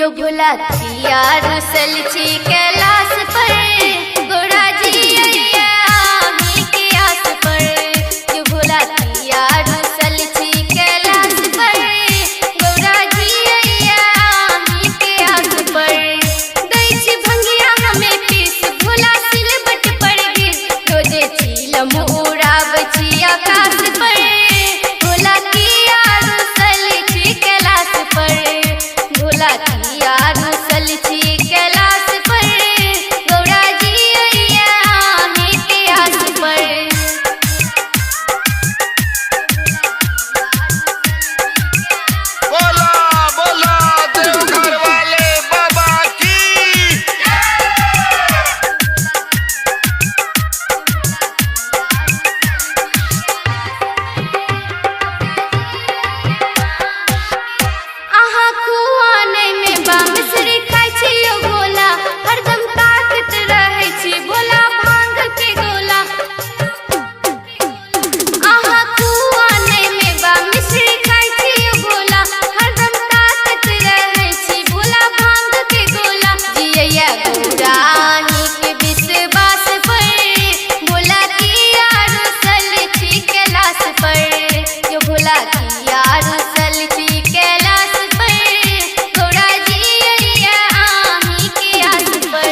जो भुला किया रुसल छी कैलाश पर गोरा जी अइया ही के आस पर जो भुला किया रुसल छी कैलाश पर गोरा जी अइया ही के आस पर दै छी भंगिया हमें पीस भुला सिलबट पर गिर रोजे चीलम उड़ाब छी आकाश पर भुला किया रुसल छी कैलाश पर भुला किया रुसल छी कैलाश पर गौरा जी अइया ही के आस पर बोला बोला देवघर वाले बाबा की आहा खुआने में बामसरी खाइ छी ओ गोला हरदम ताकत रहै छी भोला भांग के गोला आहा खुआने में बामसरी खाइ छी ओ गोला हरदम ताकत रहै छी भोला भांग के गोला जियैया गौरा ही के विश्वास पर भोला किया रुसल छी कैलाश पर जो भोला किया रुसल छी कैलाश पर गौरा जी अइया ही के आस पर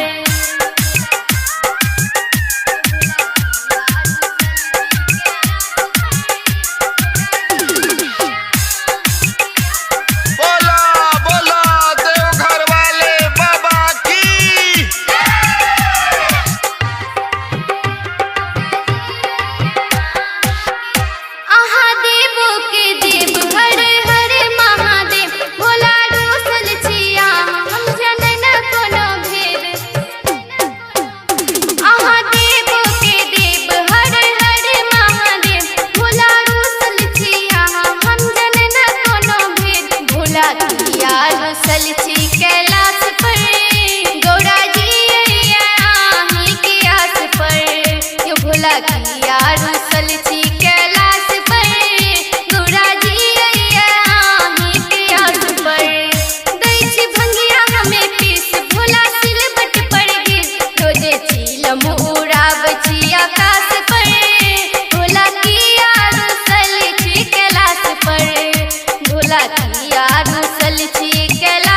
बोला बोला देवघर वाले बाबा की आहा देवो के देव हर हर महादेव भोला रुसल छिया हम जनै न कोनो भेद आहा देवो के देव हर हर महादेव भोला रुसल छिया हम जनै न कोनो भेद भोला किया रुसल छी कैलाश पर गौरा जी अइया ही के आस पर यो भोला किया रुसल छी कैलाश पर गौरा जी अइया ही के आस पर दै छी भंगिया हमें पीस भोला सिलबट पर गिर रोजे चीलम उड़ाब छी आकाश पर भोला किया रुसल छी कैलाश पर भोला किया रुसल छी कैलाश